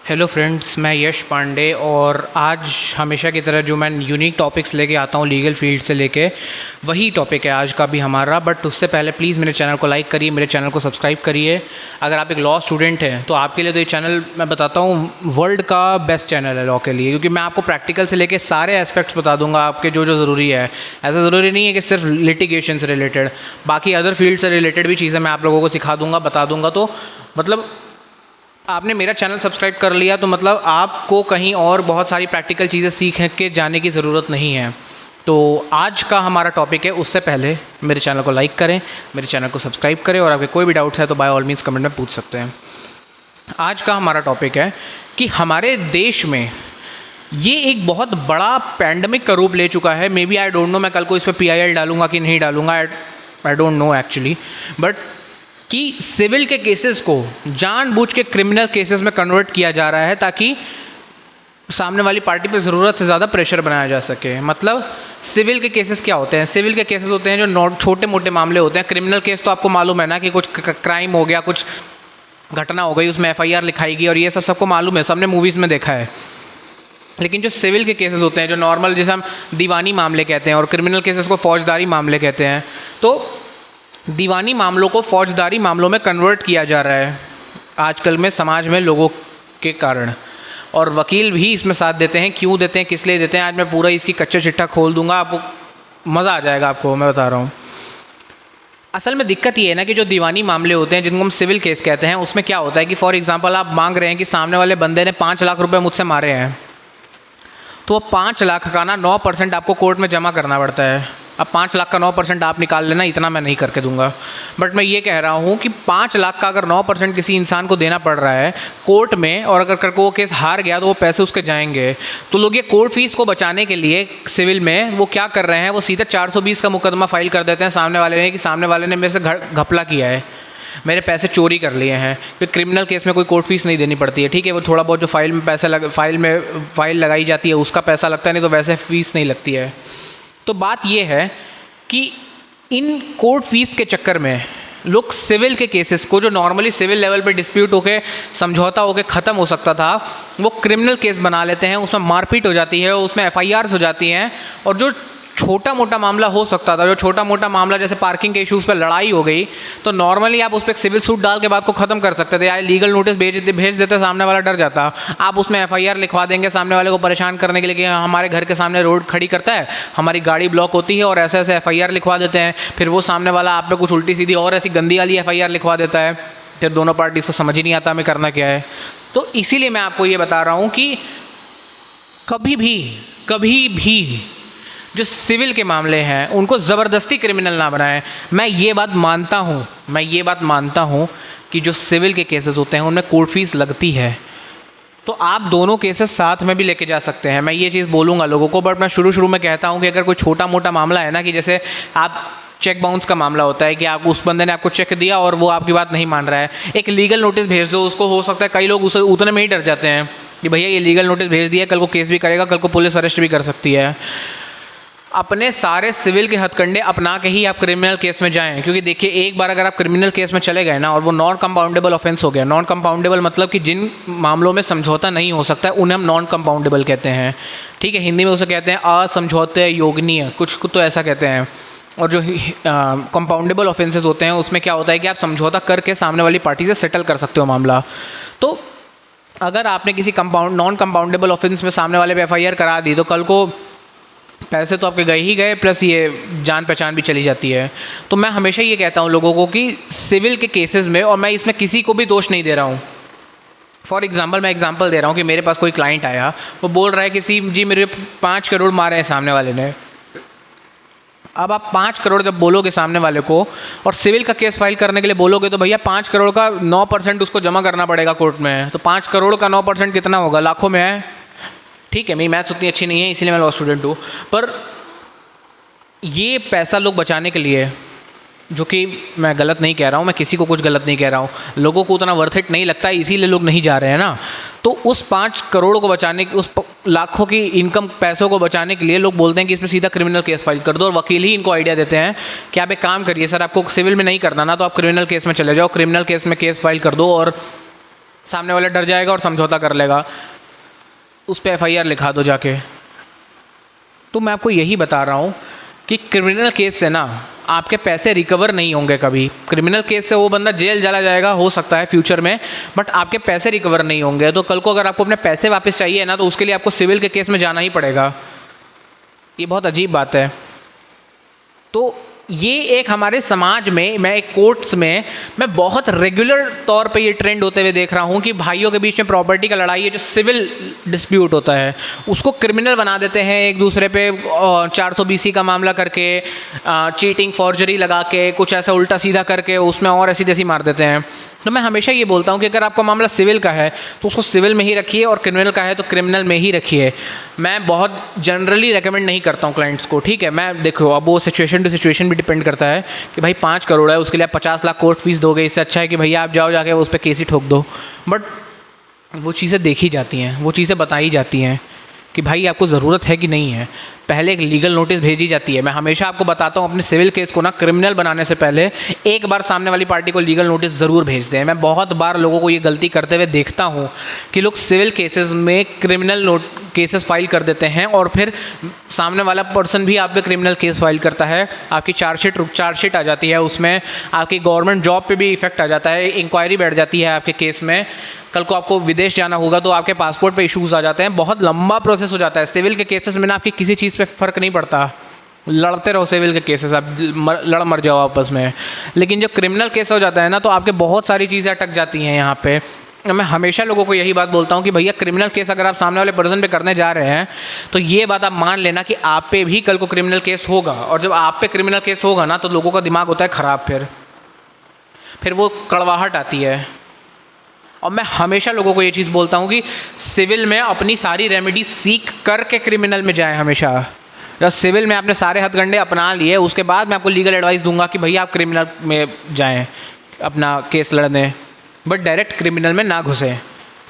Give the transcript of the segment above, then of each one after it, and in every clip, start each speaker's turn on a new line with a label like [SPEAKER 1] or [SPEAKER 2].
[SPEAKER 1] Hello friends, मैं यश पांडे और आज हमेशा की तरह जो मैं यूनिक टॉपिक्स लेके आता हूँ लीगल फील्ड से लेके वही टॉपिक है आज का भी हमारा। बट उससे पहले प्लीज़ मेरे चैनल को लाइक करिए, मेरे चैनल को सब्सक्राइब करिए। अगर आप एक लॉ स्टूडेंट हैं तो आपके लिए तो ये चैनल मैं बताता हूँ वर्ल्ड का बेस्ट चैनल है लॉ के लिए, क्योंकि मैं आपको प्रैक्टिकल से लेके सारे एस्पेक्ट्स बता दूंगा आपके जो जो ज़रूरी है। ऐसा ज़रूरी नहीं है कि सिर्फ लिटिगेशन से रिलेटेड, बाकी अदर फील्ड से रिलेटेड भी चीज़ें मैं आप लोगों को सिखा दूंगा, बता दूंगा। तो मतलब आपने मेरा चैनल सब्सक्राइब कर लिया तो मतलब आपको कहीं और बहुत सारी प्रैक्टिकल चीज़ें सीख के जाने की ज़रूरत नहीं है। तो आज का हमारा टॉपिक है, उससे पहले मेरे चैनल को लाइक करें, मेरे चैनल को सब्सक्राइब करें, और आपके कोई भी डाउट्स है तो बाय ऑल मीन्स कमेंट में पूछ सकते हैं। आज का हमारा टॉपिक है कि हमारे देश में ये एक बहुत बड़ा पैंडमिक का रूप ले चुका है। Maybe I don't know, मैं कल को इस पर PIL डालूंगा कि नहीं डालूंगा, आई डोंट नो एक्चुअली, बट कि सिविल के केसेस को जानबूझ के क्रिमिनल केसेस में कन्वर्ट किया जा रहा है ताकि सामने वाली पार्टी पे ज़रूरत से ज़्यादा प्रेशर बनाया जा सके। मतलब सिविल के केसेस क्या होते हैं? सिविल के केसेस होते हैं जो छोटे मोटे मामले होते हैं। क्रिमिनल केस तो आपको मालूम है ना कि कुछ क्राइम हो गया, कुछ घटना हो गई, उसमें FIR लिखाई गई और ये सब सबको मालूम है, सबने मूवीज़ में देखा है। लेकिन जो सिविल के केसेस होते हैं, जो नॉर्मल जैसे हम दीवानी मामले कहते हैं और क्रिमिनल केसेस को फौजदारी मामले कहते हैं, तो दीवानी मामलों को फौजदारी मामलों में कन्वर्ट किया जा रहा है आजकल में समाज में लोगों के कारण, और वकील भी इसमें साथ देते हैं। क्यों देते हैं, किस लिए देते हैं, आज मैं पूरा इसकी कच्चा चिट्ठा खोल दूंगा, आपको मज़ा आ जाएगा। आपको मैं बता रहा हूँ, असल में दिक्कत ये है ना कि जो दीवानी मामले होते हैं जिनको हम सिविल केस कहते हैं, उसमें क्या होता है कि फॉर एग्जांपल आप मांग रहे हैं कि सामने वाले बंदे ने 5 लाख रुपए मुझसे मारे हैं, तो 5 लाख का ना 9% आपको कोर्ट में जमा करना पड़ता है। अब 5 लाख का 9% आप निकाल लेना, इतना मैं नहीं करके दूंगा, बट मैं ये कह रहा हूँ कि 5 लाख का अगर 9% किसी इंसान को देना पड़ रहा है कोर्ट में, और अगर करके वो केस हार गया तो वो पैसे उसके जाएंगे। तो लोग ये कोर्ट फीस को बचाने के लिए सिविल में वो क्या कर रहे हैं, वो सीधा 420 का मुकदमा फाइल कर देते हैं सामने वाले ने कि सामने वाले ने मेरे से घपला किया है, मेरे पैसे चोरी कर लिए हैं। फिर क्रिमिनल केस में कोई कोर्ट फीस नहीं देनी पड़ती है, ठीक है, वो थोड़ा बहुत जो फाइल में पैसा फाइल लगाई जाती है उसका पैसा लगता है, नहीं तो वैसे फीस नहीं लगती है। तो बात ये है कि इन कोर्ट फीस के चक्कर में लोग सिविल के केसेस को, जो नॉर्मली सिविल लेवल पे डिस्प्यूट होके समझौता होके ख़त्म हो सकता था, वो क्रिमिनल केस बना लेते हैं। उसमें मारपीट हो जाती है, उसमें FIRs हो जाती हैं, और जो छोटा मोटा मामला हो सकता था, जो छोटा मोटा मामला जैसे पार्किंग के इश्यूज़ पर लड़ाई हो गई, तो नॉर्मली आप उस पर सिविल सूट डाल के बात को ख़त्म कर सकते थे, या लीगल नोटिस भेज देते, सामने वाला डर जाता। आप उसमें FIR लिखवा देंगे सामने वाले को परेशान करने के लिए कि हमारे घर के सामने रोड खड़ी करता है, हमारी गाड़ी ब्लॉक होती है, और ऐसे ऐसे FIR लिखवा देते हैं। फिर वो सामने वाला आप पे कुछ उल्टी सीधी और ऐसी गंदी वाली FIR लिखवा देता है, फिर दोनों पार्टीज़ को समझ ही नहीं आता हमें करना क्या है। तो इसीलिए मैं आपको ये बता रहा हूँ कि कभी भी जो सिविल के मामले हैं उनको ज़बरदस्ती क्रिमिनल ना बनाएं। मैं ये बात मानता हूँ कि जो सिविल के केसेस होते हैं उनमें कोर्ट फीस लगती है, तो आप दोनों केसेस साथ में भी लेके जा सकते हैं। मैं ये चीज़ बोलूँगा लोगों को, बट मैं शुरू में कहता हूँ कि अगर कोई छोटा मोटा मामला है ना, कि जैसे आप चेक बाउंस का मामला होता है कि आप उस बंदे ने आपको चेक दिया और वो आपकी बात नहीं मान रहा है, एक लीगल नोटिस भेज दो उसको। हो सकता है कई लोग उसे उतने में ही डर जाते हैं कि भैया ये लीगल नोटिस भेज दिया, कल को केस भी करेगा, कल को पुलिस अरेस्ट भी कर सकती है। अपने सारे सिविल के हथकंडे अपना के ही आप क्रिमिनल केस में जाएं, क्योंकि देखिए एक बार अगर आप क्रिमिनल केस में चले गए ना और वो नॉन कंपाउंडेबल ऑफेंस हो गया। नॉन कंपाउंडेबल मतलब कि जिन मामलों में समझौता नहीं हो सकता है उन्हें हम नॉन कंपाउंडेबल कहते हैं, ठीक है। हिंदी में उसे कहते हैं असमझौते योग्य, कुछ तो ऐसा कहते हैं। और जो कंपाउंडेबल ऑफेंसेस होते हैं उसमें क्या होता है कि आप समझौता करके सामने वाली पार्टी से सेटल कर सकते हो मामला। तो अगर आपने किसी नॉन कंपाउंडेबल ऑफेंस में सामने वाले पे FIR करा दी तो कल को पैसे तो आपके गए ही गए, प्लस ये जान पहचान भी चली जाती है। तो मैं हमेशा ये कहता हूँ लोगों को कि सिविल के केसेस में, और मैं इसमें किसी को भी दोष नहीं दे रहा हूँ, फॉर एग्जांपल मैं एग्जांपल दे रहा हूँ कि मेरे पास कोई क्लाइंट आया, वो बोल रहा है कि जी मेरे 5 करोड़ मारे हैं सामने वाले ने। अब आप 5 करोड़ जब बोलोगे सामने वाले को और सिविल का केस फाइल करने के लिए बोलोगे, तो भैया 5 करोड़ का 9% उसको जमा करना पड़ेगा कोर्ट में। तो 5 करोड़ का 9% कितना होगा, लाखों में है, ठीक है। मेरी मैथ्स उतनी अच्छी नहीं है इसीलिए मैं लॉ स्टूडेंट हूँ, पर ये पैसा लोग बचाने के लिए, जो कि मैं गलत नहीं कह रहा हूँ, मैं किसी को कुछ गलत नहीं कह रहा हूँ, लोगों को उतना वर्थ इट नहीं लगता है इसीलिए लोग नहीं जा रहे हैं ना। तो उस 5 करोड़ को बचाने, उस लाखों की इनकम पैसों को बचाने के लिए लोग बोलते हैं कि इसमें सीधा क्रिमिनल केस फाइल कर दो, और वकील ही इनको आइडिया देते हैं कि आप एक काम करिए सर, आपको सिविल में नहीं करना ना तो आप क्रिमिनल केस में चले जाओ, क्रिमिनल केस में केस फाइल कर दो और सामने वाला डर जाएगा और समझौता कर लेगा, उस पर FIR लिखा दो जाके। तो मैं आपको यही बता रहा हूँ कि क्रिमिनल केस से ना आपके पैसे रिकवर नहीं होंगे कभी। क्रिमिनल केस से वो बंदा जेल चला जाएगा हो सकता है फ्यूचर में, बट आपके पैसे रिकवर नहीं होंगे। तो कल को अगर आपको अपने पैसे वापस चाहिए ना, तो उसके लिए आपको सिविल के केस में जाना ही पड़ेगा। ये बहुत अजीब बात है। तो ये एक हमारे समाज में, मैं एक कोर्ट्स में मैं बहुत रेगुलर तौर पे ये ट्रेंड होते हुए देख रहा हूँ कि भाइयों के बीच में प्रॉपर्टी का लड़ाई है, जो सिविल डिस्प्यूट होता है उसको क्रिमिनल बना देते हैं। एक दूसरे पे 420 का मामला करके, चीटिंग फॉर्जरी लगा के, कुछ ऐसा उल्टा सीधा करके उसमें और ऐसी तैसी मार देते हैं। तो मैं हमेशा ये बोलता हूँ कि अगर आपका मामला सिविल का है तो उसको सिविल में ही रखिए, और क्रिमिनल का है तो क्रिमिनल में ही रखिए। मैं बहुत जनरली रेकमेंड नहीं करता हूँ क्लाइंट्स को, ठीक है। मैं देखो, अब वो सिचुएशन टू सिचुएशन भी डिपेंड करता है कि भाई 5 करोड़ है, उसके लिए आप 50 लाख कोर्ट फीस दोगे, इससे अच्छा है कि भैया आप जाओ जाके उस पर केस ही ठोक दो। बट वो चीज़ें देखी जाती हैं, वो चीज़ें बताई जाती हैं कि भाई आपको ज़रूरत है कि नहीं है। पहले एक लीगल नोटिस भेजी जाती है। मैं हमेशा आपको बताता हूँ अपने सिविल केस को ना क्रिमिनल बनाने से पहले एक बार सामने वाली पार्टी को लीगल नोटिस ज़रूर भेजते हैं। मैं बहुत बार लोगों को ये गलती करते हुए देखता हूँ कि लोग सिविल केसेस में क्रिमिनल केसेस फाइल कर देते हैं, और फिर सामने वाला पर्सन भी आप पे क्रिमिनल केस फाइल करता है, आपकी चार्जशीट आ जाती है, उसमें आपकी गवर्नमेंट जॉब पे भी इफेक्ट आ जाता है, इंक्वायरी बैठ जाती है आपके केस में। कल को आपको विदेश जाना होगा तो आपके पासपोर्ट पे इश्यूज़ आ जाते हैं, बहुत लंबा प्रोसेस हो जाता है। सिविल के केसेस में ना आपकी किसी चीज़ पे फ़र्क नहीं पड़ता, लड़ते रहो सिविल के केसेस, आप लड़ मर जाओ आपस में। लेकिन जब क्रिमिनल केस हो जाता है ना, तो आपके बहुत सारी चीज़ें अटक जाती हैं यहाँ पे। मैं हमेशा लोगों को यही बात बोलता हूँ कि भैया क्रिमिनल केस अगर आप सामने वाले पर्सन पे करने जा रहे हैं तो ये बात आप मान लेना कि आप पे भी कल को क्रिमिनल केस होगा, और जब आप पे क्रिमिनल केस होगा ना, तो लोगों का दिमाग होता है ख़राब, फिर वो कड़वाहट आती है। और मैं हमेशा लोगों को ये चीज़ बोलता हूँ कि सिविल में अपनी सारी रेमेडी सीख करके क्रिमिनल में जाएं हमेशा। जब सिविल में आपने सारे हथकंडे अपना लिए, उसके बाद मैं आपको लीगल एडवाइस दूंगा कि भैया आप क्रिमिनल में जाएं अपना केस लड़ने, बट डायरेक्ट क्रिमिनल में ना घुसें।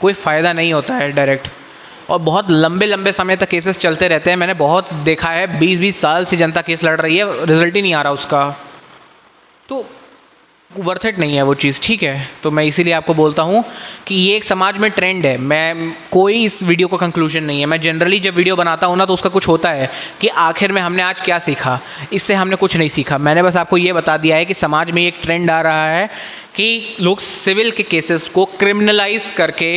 [SPEAKER 1] कोई फ़ायदा नहीं होता है डायरेक्ट, और बहुत लंबे लंबे समय तक केसेस चलते रहते हैं। मैंने बहुत देखा है, 20-20 साल से जनता केस लड़ रही है, रिजल्ट ही नहीं आ रहा उसका। तो वर्थ इट नहीं है वो चीज़, ठीक है। तो मैं इसीलिए आपको बोलता हूँ कि ये एक समाज में ट्रेंड है। मैं कोई इस वीडियो का कंक्लूजन नहीं है। मैं जनरली जब वीडियो बनाता हूँ ना, तो उसका कुछ होता है कि आखिर में हमने आज क्या सीखा। इससे हमने कुछ नहीं सीखा। मैंने बस आपको ये बता दिया है कि समाज में एक ट्रेंड आ रहा है कि लोग सिविल के केसेस को क्रिमिनलाइज करके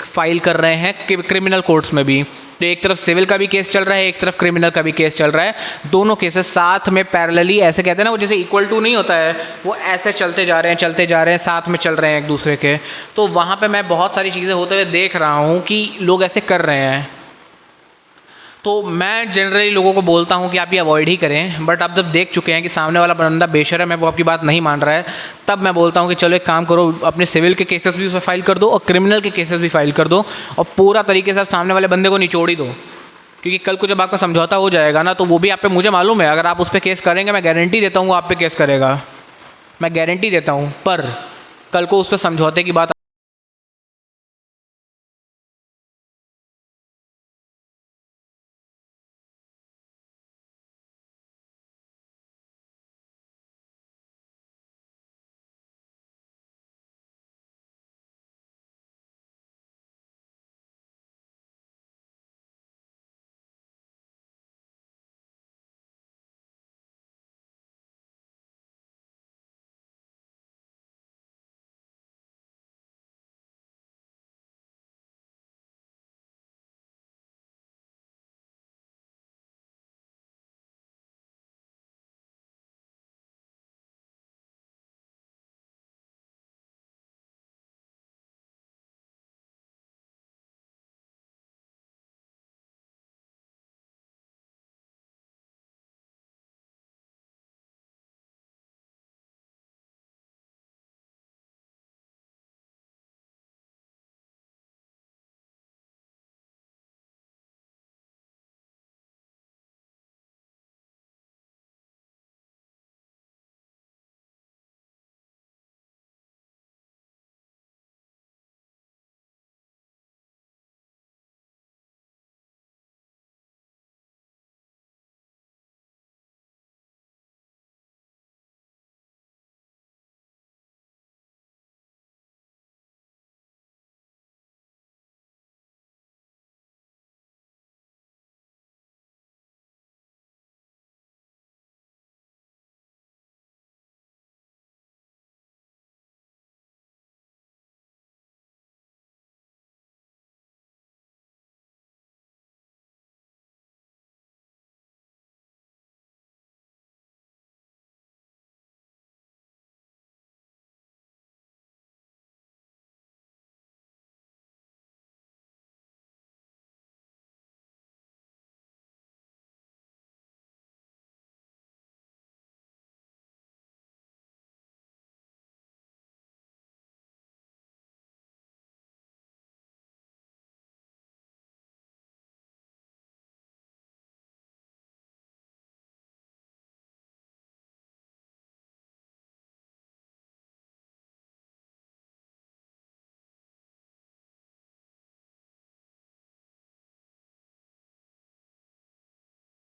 [SPEAKER 1] फाइल कर रहे हैं क्रिमिनल कोर्ट्स में भी। तो एक तरफ सिविल का भी केस चल रहा है, एक तरफ क्रिमिनल का भी केस चल रहा है। दोनों केसेस साथ में पैरेलली, ऐसे कहते हैं ना, वो जैसे इक्वल टू नहीं होता है, वो ऐसे चलते जा रहे हैं, साथ में चल रहे हैं एक दूसरे के। तो वहाँ पे मैं बहुत सारी चीज़ें होते हुए देख रहा हूँ कि लोग ऐसे कर रहे हैं। तो मैं जनरली लोगों को बोलता हूँ कि आप ये अवॉइड ही करें। बट आप जब देख चुके हैं कि सामने वाला बंदा बेशर्म है, वो आपकी बात नहीं मान रहा है, तब मैं बोलता हूँ कि चलो एक काम करो, अपने सिविल के केसेस भी उसमें फाइल कर दो और क्रिमिनल के केसेस भी फाइल कर दो, और पूरा तरीके से आप सामने वाले बंदे को निचोड़ ही दो। क्योंकि कल को जब आपका समझौता हो जाएगा ना, तो वो भी आप पे, मुझे मालूम है, अगर आप उस पर केस करेंगे, मैं गारंटी देता हूँ आप पे केस करेगा, मैं गारंटी देता हूँ। पर कल को उस पर समझौते की बात